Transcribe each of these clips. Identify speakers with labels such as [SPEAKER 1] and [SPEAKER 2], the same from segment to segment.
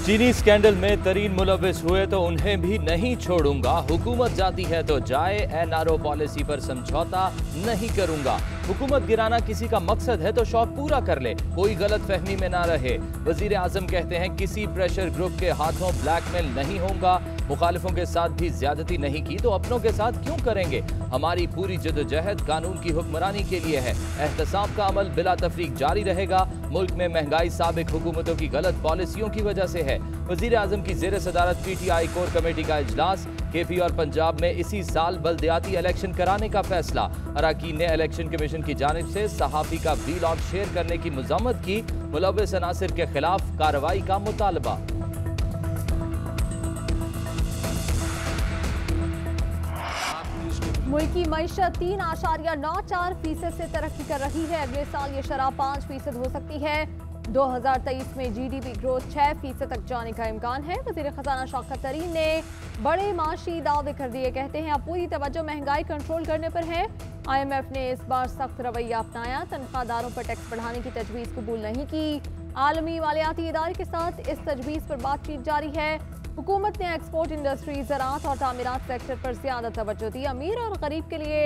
[SPEAKER 1] चीनी स्कैंडल में तरीन मुलविस हुए तो उन्हें भी नहीं छोड़ूंगा। हुकूमत जाती है तो जाए, एनआरओ पॉलिसी पर समझौता नहीं करूंगा। हुकूमत गिराना किसी का मकसद है तो शौक पूरा कर ले, कोई गलत फहमी में ना रहे। वजीर आजम कहते हैं किसी प्रेशर ग्रुप के हाथों ब्लैकमेल नहीं होगा। मुखालिफों के साथ भी ज्यादती नहीं की तो अपनों के साथ क्यों करेंगे। हमारी पूरी जदोजहद कानून की हुक्मरानी के लिए है। एहतसाब का अमल बिला तफरीक जारी रहेगा। मुल्क में महंगाई साबिक हुकूमतों की गलत पॉलिसियों की वजह से है। वजीर आजम की जेर सदारत पीटीआई कोर कमेटी का इजलास। केपी और पंजाब में इसी साल बल्दियाती इलेक्शन कराने का फैसला। अरकान ने इलेक्शन कमीशन की जानिब से सहाफी का वीलॉग शेयर करने की मज़म्मत की। मुलव्विस अनासिर के खिलाफ कार्रवाई का मुतालबा।
[SPEAKER 2] मुल्क की मईशत 3.94% से तरक्की कर रही है। अगले साल ये शरह 5% हो सकती है। 2023 में जीडीपी ग्रोथ 6% तक जाने का इम्कान है। वज़ीर खजाना शौकत तरीन ने बड़े माशी दावे कर दिए। कहते हैं अब पूरी तवज्जो महंगाई कंट्रोल करने पर है। IMF ने इस बार सख्त रवैया अपनाया। तनख्वाहदारों पर टैक्स बढ़ाने की तजवीज़ कबूल नहीं की। आलमी मालियाती इदारे के साथ इस तजवीज़ पर बातचीत जारी है। हुकूमत ने एक्सपोर्ट इंडस्ट्री, ज़राअत और तामीरात सेक्टर पर ज्यादा तवज्जो दी। अमीर और गरीब के लिए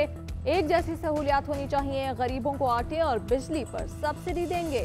[SPEAKER 2] एक जैसी सहूलियात होनी चाहिए। गरीबों को आटे और बिजली पर सब्सिडी देंगे।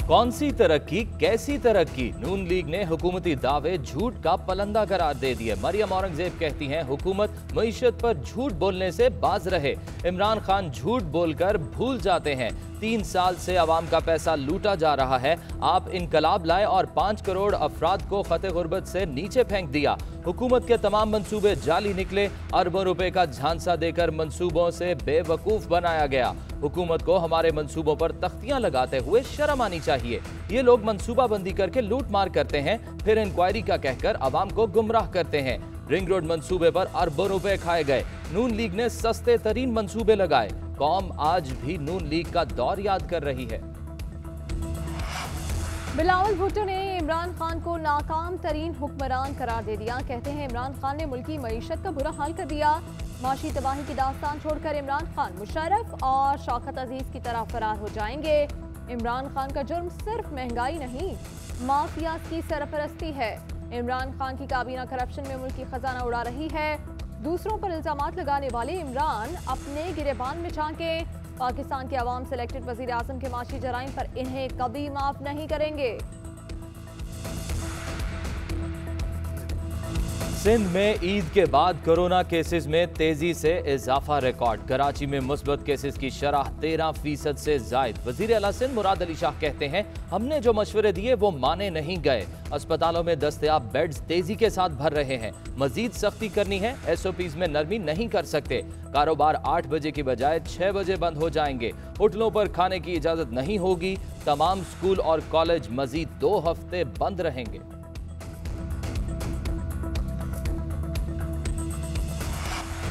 [SPEAKER 1] कौन सी तरक्की, कैसी तरक्की। नून लीग ने हुकूमती दावे झूठ का पलंदा करार दे दिए। मरियम औरंगजेब कहती हैं हुकूमत मईशत पर झूठ बोलने से बाज रहे। इमरान खान झूठ बोलकर भूल जाते हैं। 3 साल से अवाम का पैसा लूटा जा रहा है। आप इनकलाब लाए और 5 करोड़ अफराद को खते गुर्बत से नीचे फेंक दिया। हुकूमत के तमाम मंसूबे जाली निकले। अरबों रुपए का झांसा देकर मंसूबों से बेवकूफ बनाया गया। हुकूमत को हमारे मंसूबों पर तख्तियां लगाते हुए शर्म आनी चाहिए। ये लोग मंसूबा बंदी करके लूट मार करते हैं, फिर इंक्वायरी का कहकर अवाम को गुमराह करते हैं। रिंग रोड मंसूबे पर अरबों रुपए खाए गए। नून लीग ने सस्ते तरीन मंसूबे लगाए। कौम आज भी नून लीग का दौर याद कर रही है।
[SPEAKER 2] बिलावल भुट्टो ने इमरान खान को नाकाम तरीन हुक्मरान करार दे दिया। कहते हैं इमरान खान ने मुल्क की मईशत का बुरा हाल कर दिया। माशी तबाही की दास्तान छोड़कर इमरान खान मुशर्रफ और शौकत अजीज की तरह फरार हो जाएंगे। इमरान खान का जुर्म सिर्फ महंगाई नहीं, माफिया की सरपरस्ती है। इमरान खान की काबीना करप्शन में मुल्क की खजाना उड़ा रही है। दूसरों पर इल्जामात लगाने वाले इमरान अपने गिरेबान में झांके। पाकिस्तान के अवाम सिलेक्टेड वजीर आजम के माशी जराइम पर इन्हें कभी माफ नहीं करेंगे।
[SPEAKER 1] सिंध में ईद के बाद कोरोना केसेस में तेजी से इजाफा रिकॉर्ड। कराची में मुस्बत केसेस की शरह 13% से जायद। वजीर आला सिंध मुराद अली शाह कहते हैं हमने जो मशवरे दिए वो माने नहीं गए। अस्पतालों में दस्तयाब बेड्स तेजी के साथ भर रहे हैं। मजीद सख्ती करनी है। SOPs में नरमी नहीं कर सकते। कारोबार 8 बजे की बजाय 6 बजे बंद हो जाएंगे। होटलों पर खाने की इजाजत नहीं होगी। तमाम स्कूल और कॉलेज मजीद 2 हफ्ते बंद रहेंगे।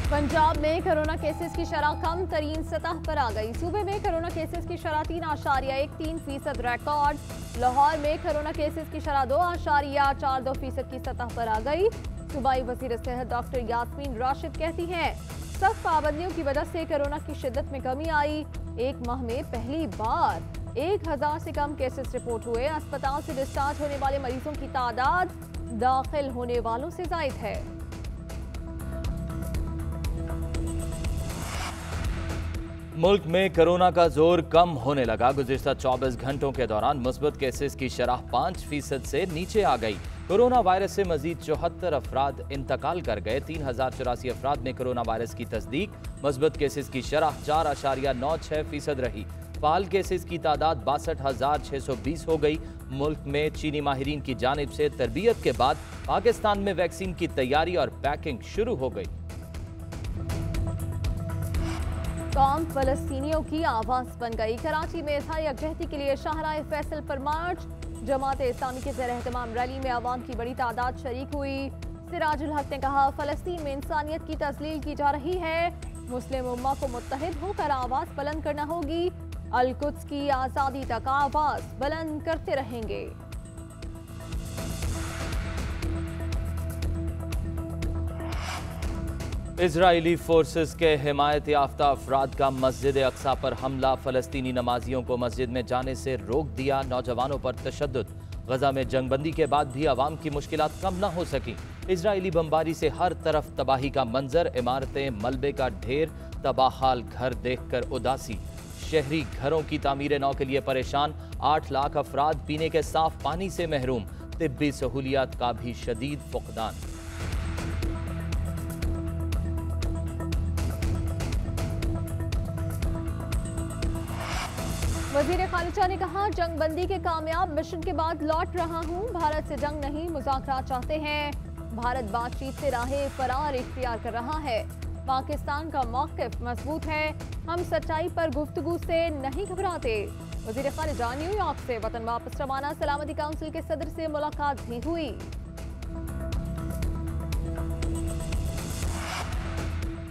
[SPEAKER 2] पंजाब में कोरोना केसेस की शरह कम तरीन सतह पर आ गई। सूबे में कोरोना केसेस की शरह 3.13% रिकॉर्ड। लाहौर में कोरोना केसेस की शरह 2.42% की सतह पर आ गई। सूबाई वजीर सेहत डॉक्टर यास्मीन राशिद कहती हैं सख्त पाबंदियों की वजह से कोरोना की शिद्दत में कमी आई। एक माह में पहली बार 1000 से कम केसेस रिपोर्ट हुए। अस्पताल से डिस्चार्ज होने वाले मरीजों की तादाद दाखिल होने वालों से जायद है।
[SPEAKER 1] मुल्क में कोरोना का जोर कम होने लगा। गुज़िश्ता 24 घंटों के दौरान मुस्बत केसेस की शरह 5% से नीचे आ गई। कोरोना वायरस से मजीद 74 अफराद इंतकाल कर गए। 3084 अफराद ने कोरोना वायरस की तस्दीक। मुस्बत केसेस की शरह 4.96% रही। फाल केसेस की तादाद 62,620 हो गई। मुल्क में चीनी माहिरीन की जानिब से तरबियत के बाद पाकिस्तान में वैक्सीन की तैयारी और पैकिंग शुरू हो गई।
[SPEAKER 2] कौम फलस्तीनियों की आवाज बन गई। कराची में इजहार यकजहती के लिए शाहराह फैसल पर मार्च। जमात इस्लामी के ज़ेर एहतमाम रैली में आवाम की बड़ी तादाद शरीक हुई। सिराजुल हक ने कहा फलस्तीन में इंसानियत की तस्लील की जा रही है। मुस्लिम उम्मा को मुत्तहिद होकर आवाज बुलंद करना होगी। अल-कुद्स की आज़ादी तक आवाज बुलंद करते रहेंगे।
[SPEAKER 1] इजरायली फोर्सेस के हिमायत याफ्ता अफराद का मस्जिद अक्सा पर हमला, फलस्तीनी नमाजियों को मस्जिद में जाने से रोक दिया, नौजवानों पर तशद्दुद। गजा में जंगबंदी के बाद भी आवाम की मुश्किलात कम न हो सकी। इजरायली बमबारी से हर तरफ तबाही का मंजर, इमारतें, मलबे का ढेर, तबाहाल घर देखकर उदासी। शहरी घरों की तामीर नौ के लिए परेशान, 8 लाख अफराद पीने के साफ पानी से महरूम, तिब्बी सहूलियात का भी शदीद फुकदान।
[SPEAKER 2] वजीर खालिचा ने कहा, जंगबंदी के कामयाब मिशन के बाद लौट रहा हूं, भारत से जंग नहीं मुज़ाकरात चाहते हैं। भारत बातचीत से राहे फरार इख्तियार कर रहा है। पाकिस्तान का मौक़िफ़ मजबूत है, हम सच्चाई पर गुफ्तगू से नहीं घबराते। वजीर खालिचा न्यूयॉर्क से वतन वापस रवाना, सलामती काउंसिल के सदर से मुलाकात भी हुई।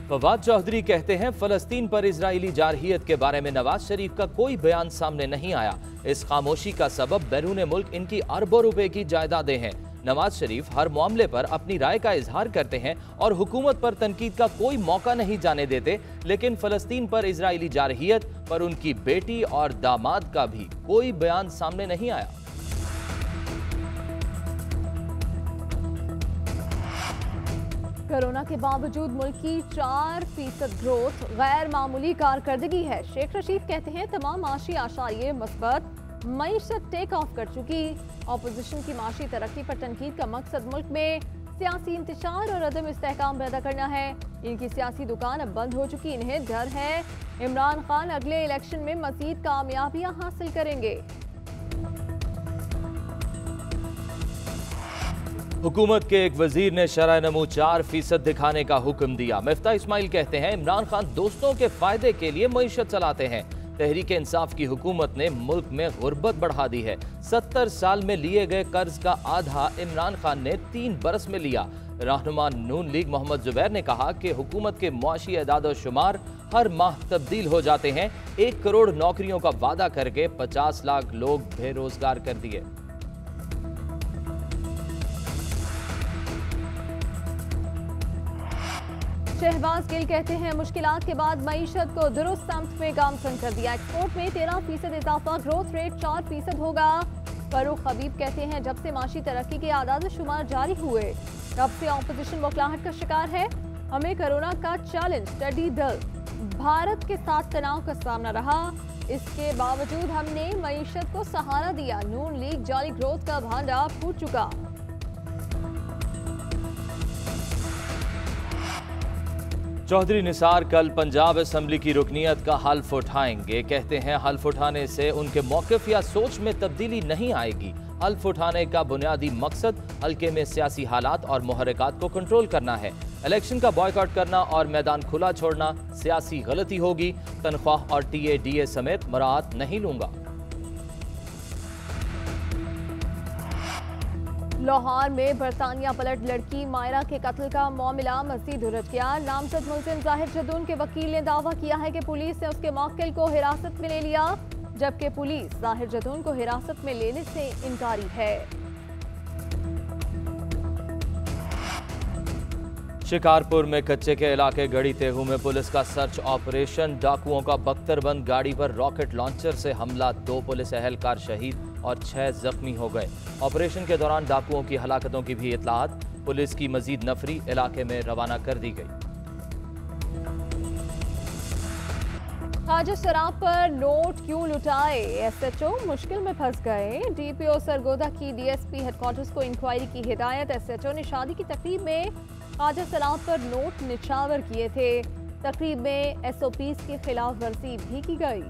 [SPEAKER 1] फवाद चौधरी कहते हैं, फलस्तीन पर इजरायली जारहियत के बारे में नवाज शरीफ का कोई बयान सामने नहीं आया। इस खामोशी का सबब बैरून मुल्क इनकी अरबों रुपए की जायदादें हैं। नवाज शरीफ हर मामले पर अपनी राय का इजहार करते हैं और हुकूमत पर तनकीद का कोई मौका नहीं जाने देते, लेकिन फलस्तीन पर इजरायली जारहियत पर उनकी बेटी और दामाद का भी कोई बयान सामने नहीं आया।
[SPEAKER 2] कोरोना के बावजूद मुल्क की 4% ग्रोथ गैर मामूली कारकर्दगी है। शेख रशीद कहते हैं, तमाम माशी आशारिये मुस्बत, मईशत टेक ऑफ कर चुकी। अपोजिशन की माशी तरक्की पर तनकीद का मकसद मुल्क में सियासी इंतशार और अदम इस्तेहकाम पैदा करना है। इनकी सियासी दुकान अब बंद हो चुकी, इन्हें डर है इमरान खान अगले इलेक्शन में मजीद कामयाबियां हासिल करेंगे।
[SPEAKER 1] हुकूमत के एक वजीर ने शरह नमू 4% दिखाने का हुक्म दिया। मिफ्ता इस्माइल कहते हैं, इमरान खान दोस्तों के फायदे के लिए मईशत चलाते हैं। तहरीक इंसाफ की हुकूमत ने मुल्क में गुर्बत बढ़ा दी है। 70 साल में लिए गए कर्ज का आधा इमरान खान ने 3 बरस में लिया। रहनुमा नून लीग मोहम्मद जुबैर ने कहा कि हुकूमत के मुआशी एदाद शुमार हर माह तब्दील हो जाते हैं। 1 करोड़ नौकरियों का वादा करके 50 लाख लोग बेरोजगार कर दिए।
[SPEAKER 2] शहबाज गिल कहते हैं, मुश्किलात के बाद मईशत को दुरुस्त सम्त में गामजन कर दिया। एक्सपोर्ट में 13% इजाफा, ग्रोथ रेट 4% होगा। फरूख हबीब कहते हैं, जब से माशी तरक्की के आदाद शुमार जारी हुए तब से ऑपोजिशन मुखलाहट का शिकार है। हमें कोरोना का चैलेंज स्टडी दल भारत के साथ तनाव का सामना रहा, इसके बावजूद हमने मईशत को सहारा दिया। नून लीग जारी ग्रोथ का भांडा फूट चुका।
[SPEAKER 1] चौधरी निसार कल पंजाब असम्बली की रुकनीत का हल्फ उठाएंगे। कहते हैं, हल्फ उठाने से उनके मौक़िफ़ या सोच में तब्दीली नहीं आएगी। हल्फ उठाने का बुनियादी मकसद हल्के में सियासी हालात और मुहर्रिकात को कंट्रोल करना है। इलेक्शन का बॉयकॉट करना और मैदान खुला छोड़ना सियासी गलती होगी। तनख्वाह और TADA समेत मराहत नहीं लूंगा।
[SPEAKER 2] लाहौर में बरतानिया पलट लड़की मायरा के कत्ल का मामला मजीद उलझ गया। नामजद मुलजिम जाहिर जदून के वकील ने दावा किया है कि पुलिस ने उसके मौक्किल को हिरासत में ले लिया, जबकि पुलिस जाहिर जदून को हिरासत में लेने से इनकारी है।
[SPEAKER 1] शिकारपुर में कच्चे के इलाके गढ़ी तेहू में पुलिस का सर्च ऑपरेशन। डाकुओं का बख्तरबंद गाड़ी पर रॉकेट लॉन्चर से हमला, 2 पुलिस एहलकार शहीद और 6 जख्मी हो गए। ऑपरेशन के दौरान डाकुओं की हलाकतों की भी इतलात। पुलिस की मजीद नफरी इलाके में रवाना कर दी गई।
[SPEAKER 2] ख्वाजा शराब पर नोट क्यों लुटाए, SHO मुश्किल में फंस गए। DPO सरगोदा की DSP हेडक्वार्टर्स को इंक्वायरी की हिदायत। SHO ने शादी की तकरीब में ख्वाजा शराब पर नोट निछावर किए थे। तकरीब में SOPs की खिलाफ वर्जी भी की गई।